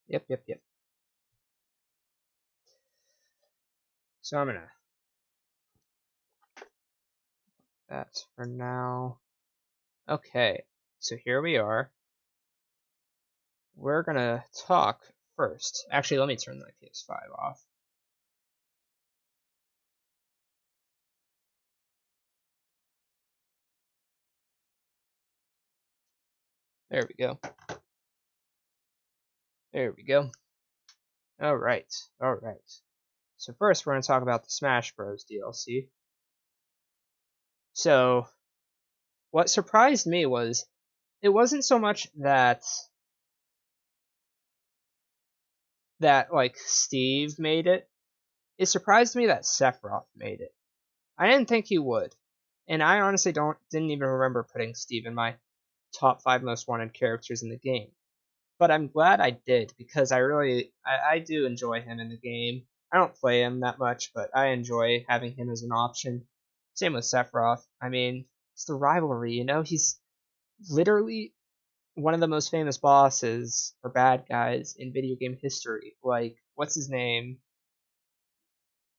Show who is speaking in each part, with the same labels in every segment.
Speaker 1: Yep. So I'm gonna that for now. Okay, so here we are. We're gonna talk first. Actually, let me turn my PS5 off. There we go. There we go. Alright. So first we're gonna talk about the Smash Bros. DLC. So what surprised me was it wasn't so much that like Steve made it. It surprised me that Sephiroth made it. I didn't think he would. And I honestly didn't even remember putting Steve in my top 5 most wanted characters in the game. But I'm glad I did because I do enjoy him in the game. I don't play him that much, but I enjoy having him as an option. Same with Sephiroth. I mean, it's the rivalry, you know? He's literally one of the most famous bosses or bad guys in video game history. Like, what's his name?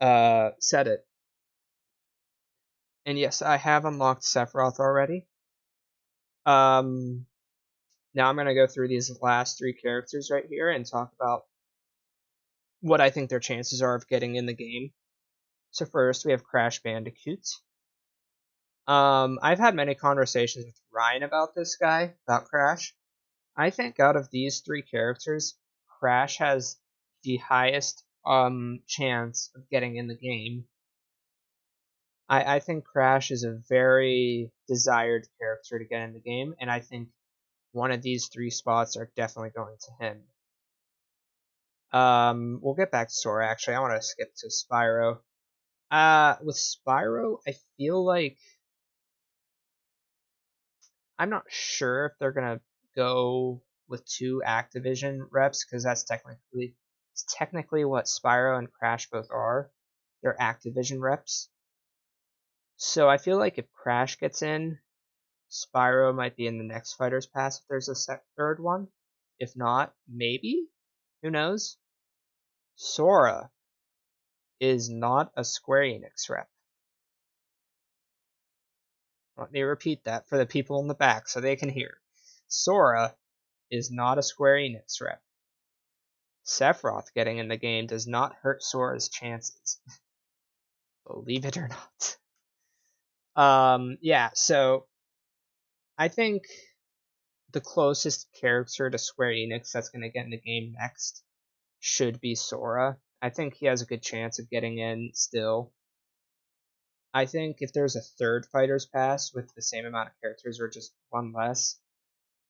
Speaker 1: Said it. And yes, I have unlocked Sephiroth already. Now I'm gonna go through these last 3 characters right here and talk about what I think their chances are of getting in the game. So first we have Crash Bandicoot. I've had many conversations with Ryan about this guy, about Crash. I think out of these 3 characters, Crash has the highest chance of getting in the game. I think Crash is a very desired character to get in the game, and I think one of these 3 spots are definitely going to him. We'll get back to Sora. Actually, I want to skip to Spyro. With Spyro, I feel like I'm not sure if they're gonna go with 2 Activision reps because it's technically what Spyro and Crash both are. They're Activision reps. So I feel like if Crash gets in, Spyro might be in the next Fighters Pass if there's a third one. If not, maybe. Who knows? Sora is not a Square Enix rep. Let me repeat that for the people in the back so they can hear. Sora is not a Square Enix rep. Sephiroth getting in the game does not hurt Sora's chances. Believe it or not. Yeah, so I think the closest character to Square Enix that's going to get in the game next should be Sora. I think he has a good chance of getting in still. I think if there's a third Fighters Pass with the same amount of characters or just one less,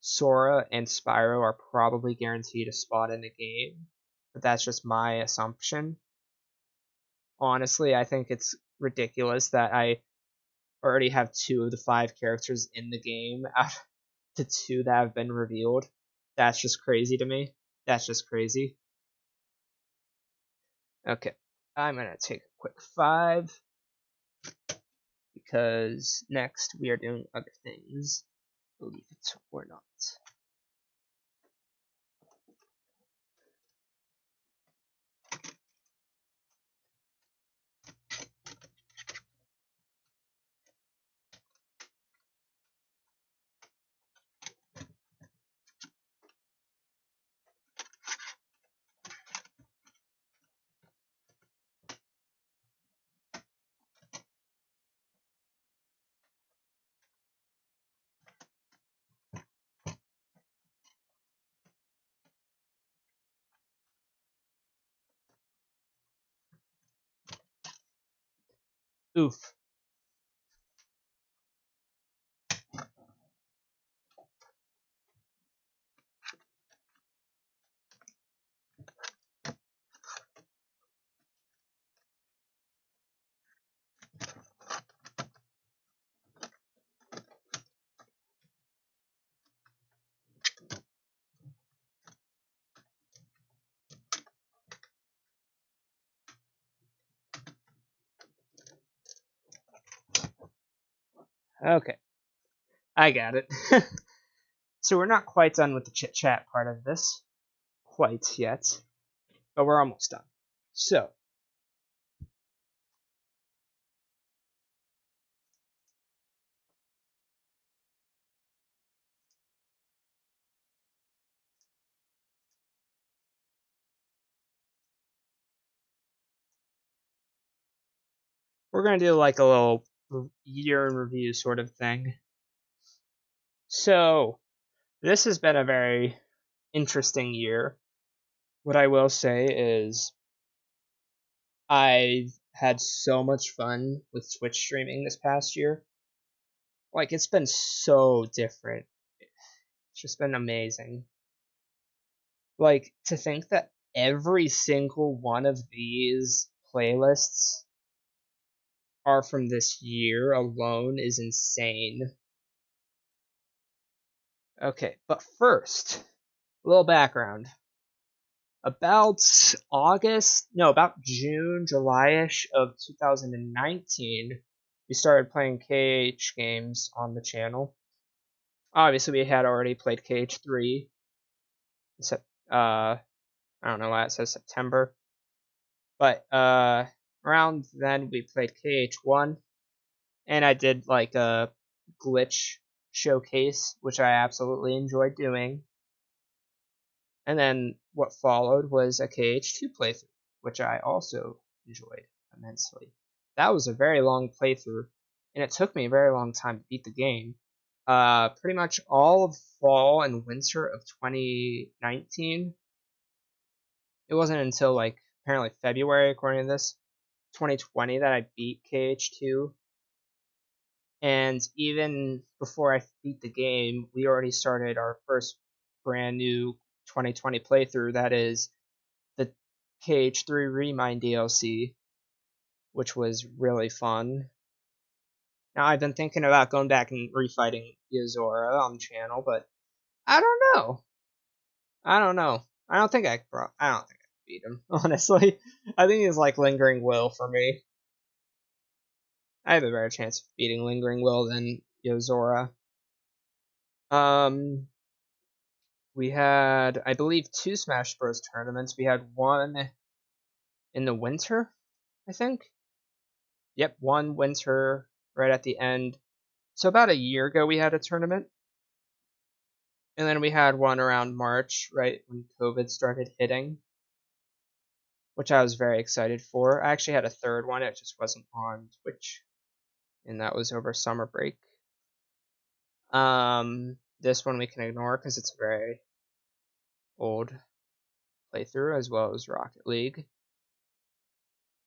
Speaker 1: Sora and Spyro are probably guaranteed a spot in the game. But that's just my assumption. Honestly, I think it's ridiculous that I already have 2 of the 5 characters in the game out of the 2 that have been revealed. That's just crazy to me. That's just crazy. Okay, I'm gonna take a quick 5 because next we are doing other things. Believe it or not. Oof. Okay, I got it. So we're not quite done with the chit chat part of this. quite yet, but we're almost done. So, we're going to do like a little year in review sort of thing. So, this has been a very interesting year. What I will say is I've had so much fun with Twitch streaming this past year. Like, it's been so different. It's just been amazing. Like, to think that every single one of these playlists are from this year alone is insane. Okay, but first, a little background. About June, July-ish of 2019, we started playing KH games on the channel. Obviously, we had already played KH3. I don't know why it says September. But around then, we played KH1. And I did like a glitch showcase, which I absolutely enjoyed doing. And then what followed was a KH2 playthrough, which I also enjoyed immensely. That was a very long playthrough, and it took me a very long time to beat the game. Pretty much all of fall and winter of 2019. It wasn't until like apparently February, according to this, 2020 that I beat KH2. And even before I beat the game, we already started our first brand new 2020 playthrough. That is the KH3 Remind DLC, which was really fun. Now, I've been thinking about going back and refighting Yozora on the channel, but I don't know. I don't know. I don't think I beat him, honestly. I think he's like Lingering Will for me. I have a better chance of beating Lingering Will than Yozora. We had, I believe, 2 Smash Bros. Tournaments. We had one in the winter, I think. Yep, one winter right at the end. So about a year ago, we had a tournament. And then we had one around March, right when COVID started hitting, which I was very excited for. I actually had a third one, it just wasn't on Twitch. And that was over summer break. This one we can ignore because it's a very old playthrough, as well as Rocket League.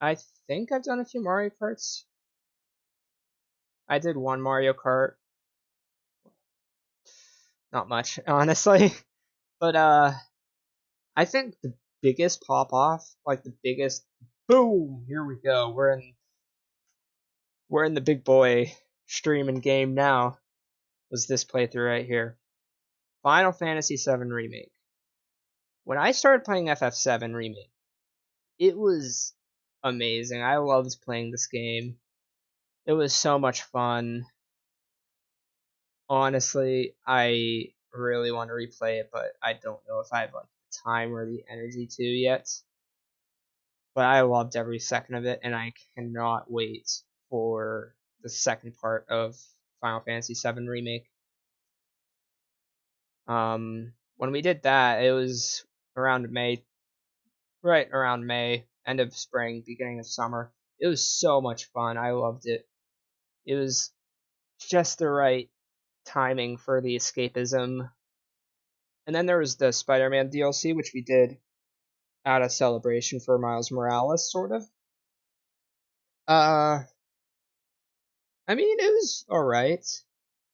Speaker 1: I think I've done a few Mario Karts. I did one Mario Kart. Not much, honestly. But I think the biggest pop off, like the biggest boom, here we go. We're in the big boy streaming game now. Was this playthrough right here. Final Fantasy VII Remake. When I started playing FF7 Remake, it was amazing. I loved playing this game. It was so much fun. Honestly, I really want to replay it, but I don't know if I have like the time or the energy to yet. But I loved every second of it, and I cannot wait for the second part of Final Fantasy VII Remake. When we did that, it was around May, right around May, end of spring, beginning of summer. It was so much fun. I loved it. It was just the right timing for the escapism. And then there was the Spider-Man DLC, which we did out of celebration for Miles Morales, sort of. I mean, it was alright.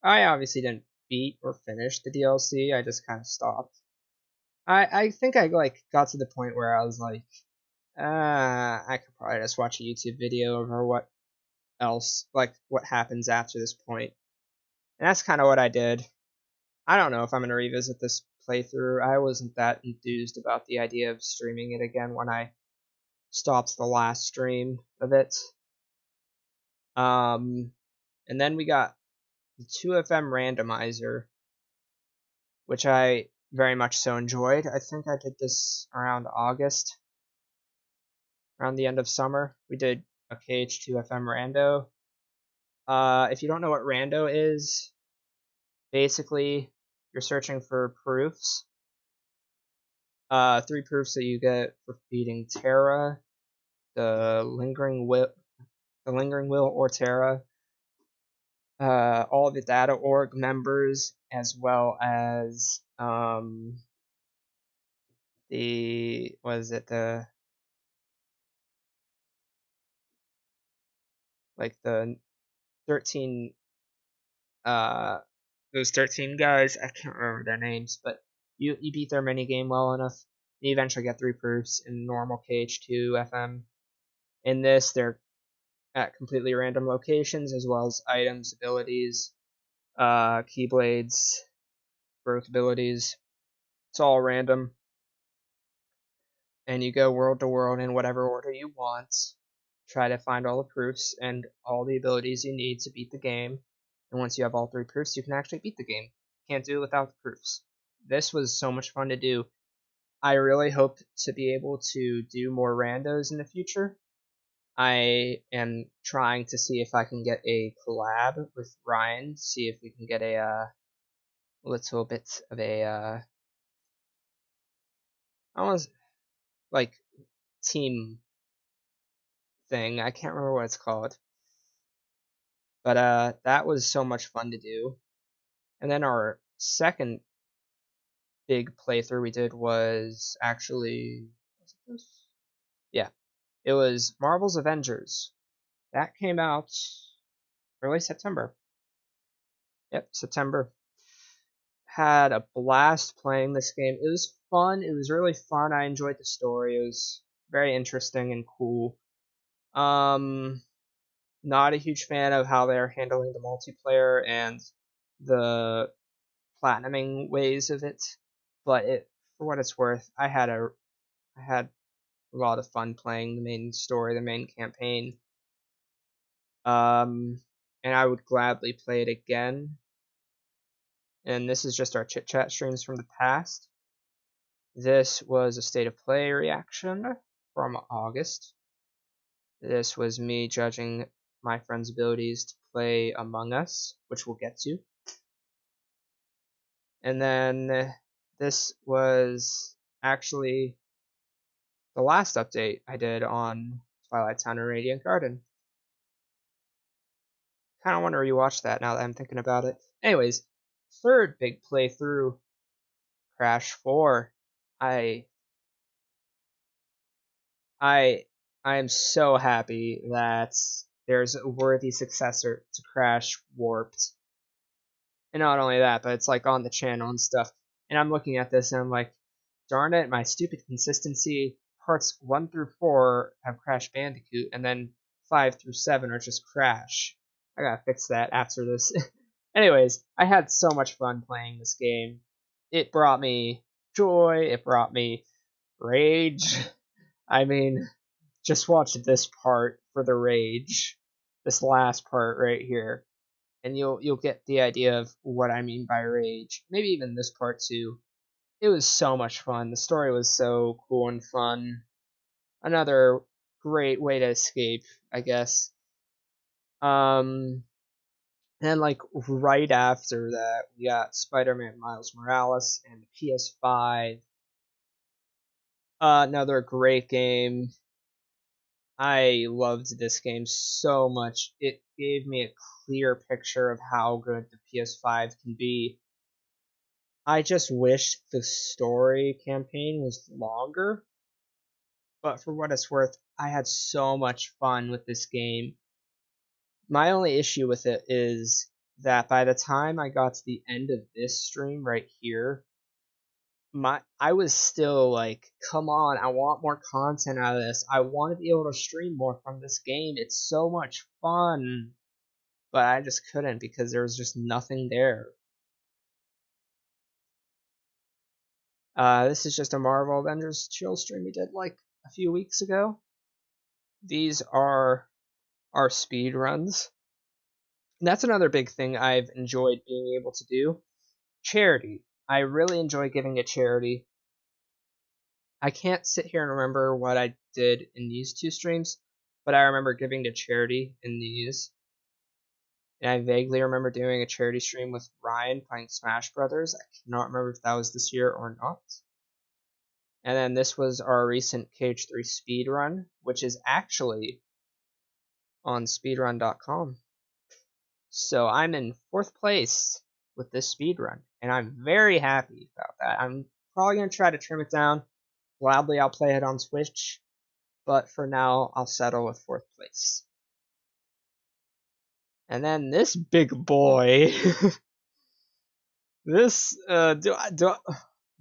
Speaker 1: I obviously didn't beat or finish the DLC. I just kind of stopped. I think I like got to the point where I was like, I could probably just watch a YouTube video over what else, like what happens after this point. And that's kind of what I did. I don't know if I'm going to revisit this playthrough. I wasn't that enthused about the idea of streaming it again when I stopped the last stream of it. And then we got the 2FM randomizer, which I very much so enjoyed. I think I did this around August, around the end of summer. We did a KH2 FM rando. If you don't know what rando is, basically you're searching for proofs. 3 proofs that you get for beating Terra, the Lingering Will or Terra, all the data.org members, as well as the was it the like the 13 those 13 guys. I can't remember their names, but you beat their mini game well enough, you eventually get 3 proofs in normal KH2 FM. In this, they're at completely random locations, as well as items, abilities, keyblades, growth abilities. It's all random, and you go world to world in whatever order you want. Try to find all the proofs and all the abilities you need to beat the game. And once you have all 3 proofs, you can actually beat the game. Can't do it without the proofs. This was so much fun to do. I really hope to be able to do more randos in the future. I am trying to see if I can get a collab with Ryan, see if we can get a little bit of a almost like team thing. I can't remember what it's called. But that was so much fun to do. And then our second big playthrough we did was actually, was it this? Yeah, it was Marvel's Avengers. That came out early September. Yep, September. Had a blast playing this game. It was fun. It was really fun. I enjoyed the story. It was very interesting and cool. Not a huge fan of how they're handling the multiplayer and the platinuming ways of it, but for what it's worth, I had a lot of fun playing the main story, the main campaign. And I would gladly play it again. And this is just our chit chat streams from the past. This was a state of play reaction from August. This was me judging my friend's abilities to play Among Us, which we'll get to. And then this was actually the last update I did on Twilight Town and Radiant Garden. Kind of want to rewatch that now that I'm thinking about it. Anyways, third big playthrough, Crash 4. I am so happy that there's a worthy successor to Crash Warped. And not only that, but it's like on the channel and stuff. And I'm looking at this and I'm like, darn it, my stupid consistency. Parts 1 through 4 have Crash Bandicoot, and then 5 through 7 are just Crash. I gotta fix that after this. Anyways, I had so much fun playing this game. It brought me joy, it brought me rage. I mean, just watch this part for the rage. This last part right here. And you'll get the idea of what I mean by rage. Maybe even this part too. It was so much fun. The story was so cool and fun. Another great way to escape, I guess. And like right after that, we got Spider-Man Miles Morales and the PS5. Another great game. I loved this game so much. It gave me a clear picture of how good the PS5 can be. I just wish the story campaign was longer, but for what it's worth, I had so much fun with this game. My only issue with it is that by the time I got to the end of this stream right here, I was still like, come on, I want more content out of this. I want to be able to stream more from this game. It's so much fun. But I just couldn't because there was just nothing there. This is just a Marvel Avengers chill stream we did like a few weeks ago. These are our speed runs. And that's another big thing I've enjoyed being able to do. Charity. I really enjoy giving to charity. I can't sit here and remember what I did in these two streams, but I remember giving to charity in these. And I vaguely remember doing a charity stream with Ryan playing Smash Brothers. I cannot remember if that was this year or not. And then this was our recent KH3 speed run, which is actually on speedrun.com. So I'm in 4th place with this speed run, and I'm very happy about that. I'm probably going to try to trim it down. Gladly, I'll play it on Twitch, but for now, I'll settle with 4th place. And then this big boy. This, do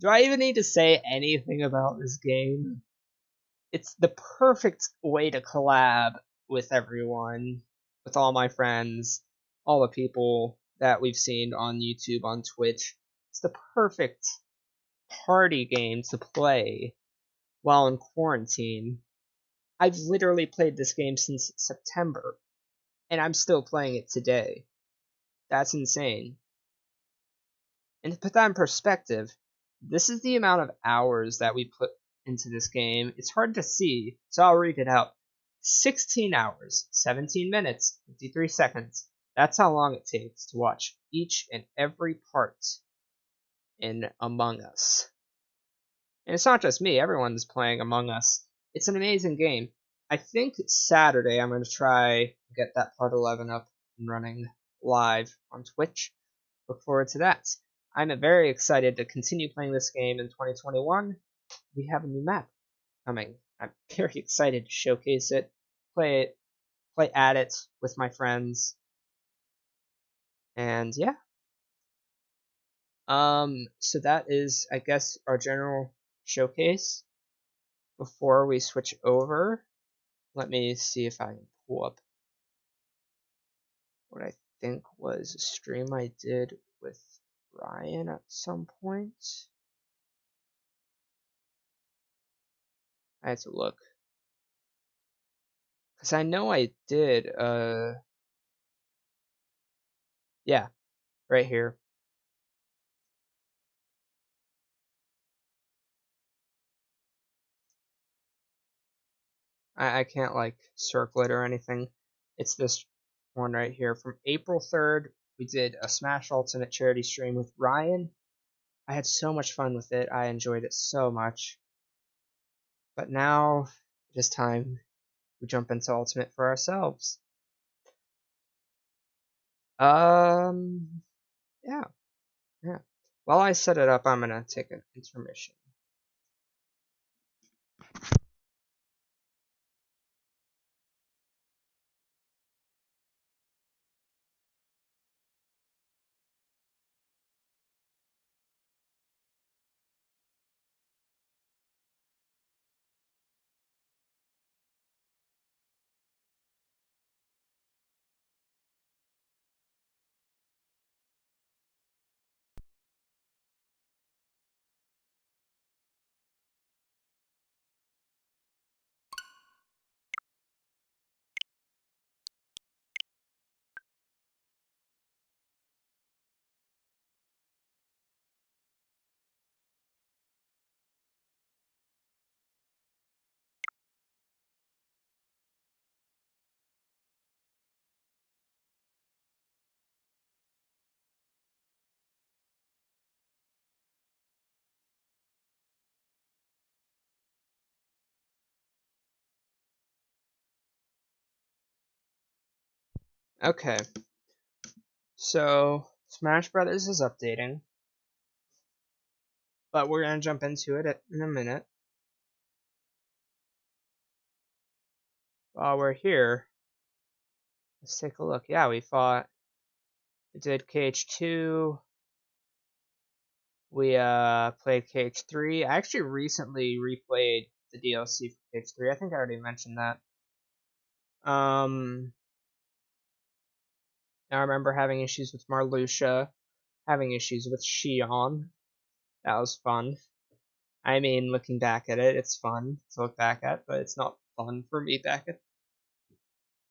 Speaker 1: I even need to say anything about this game? It's the perfect way to collab with everyone, with all my friends, all the people that we've seen on YouTube, on Twitch. It's the perfect party game to play while in quarantine. I've literally played this game since September, and I'm still playing it today. That's insane. And to put that in perspective, this is the amount of hours that we put into this game. It's hard to see, so I'll read it out. 16 hours, 17 minutes, 53 seconds. That's how long it takes to watch each and every part in Among Us. And it's not just me, everyone's playing Among Us. It's an amazing game. I think Saturday I'm going to try get that part 11 up and running live on Twitch. Look forward to that. I'm very excited to continue playing this game in 2021. We have a new map coming. I'm very excited to showcase it, play at it with my friends, and yeah. So that is, I guess, our general showcase. Before we switch over, let me see if I can pull up what I think was a stream I did with Ryan at some point. I had to look. Because I know I did, yeah, right here. I can't, like, circle it or anything. It's this one right here. From April 3rd, we did a Smash Ultimate charity stream with Ryan. I had so much fun with it. I enjoyed it so much. But now, it is time we jump into Ultimate for ourselves. Yeah. While I set it up, I'm gonna take an intermission. Okay. So, Smash Brothers is updating. But we're gonna jump into it in a minute. While we're here, let's take a look. Yeah, we did KH2. We played KH3. I actually recently replayed the DLC for KH3. I think I already mentioned that. I remember having issues with Marluxia, having issues with Xion. That was fun. I mean, looking back at it, it's fun to look back at, but it's not fun for me back at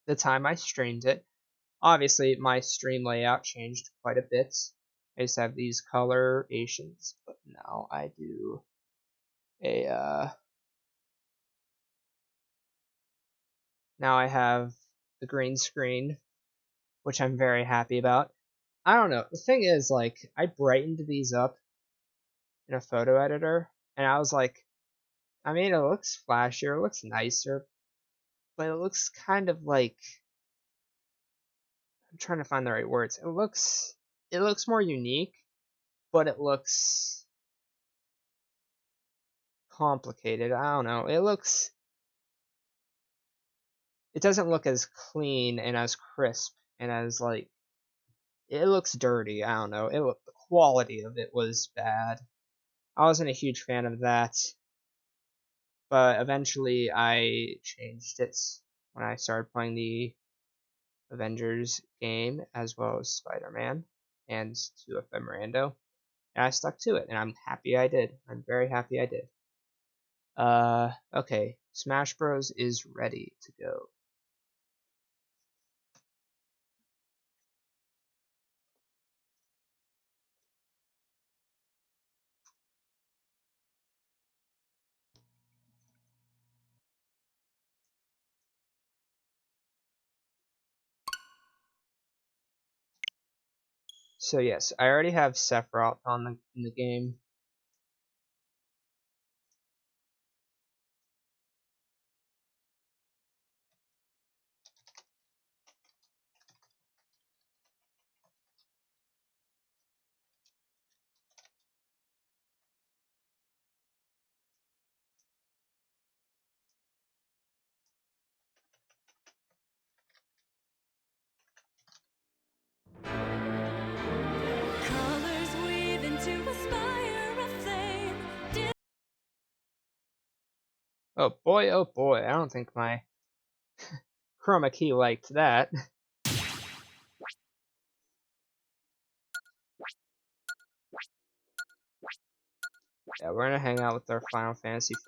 Speaker 1: the time I streamed it. Obviously, my stream layout changed quite a bit I used to have these colorations, but now I do a now I have the green screen, which I'm very happy about. I don't know. The thing is, like, I brightened these up in a photo editor, and I was like, I mean, it looks flashier, it looks nicer, but it looks kind of like, I'm trying to find the right words. It looks more unique, but it looks complicated. I don't know. It doesn't look as clean and as crisp and as like, it looks dirty. I don't know. The quality of it was bad. I wasn't a huge fan of that, but eventually I changed it when I started playing the Avengers game as well as Spider-Man and 2 of Memorando, and I stuck to it, and I'm happy I did. I'm very happy I did. Okay, Smash Bros is ready to go. So yes, I already have Sephiroth in the game.
Speaker 2: Colors weave into a spire of flame.
Speaker 1: Oh boy, I don't think my chroma key liked that. Yeah, we're gonna hang out with our Final Fantasy friends.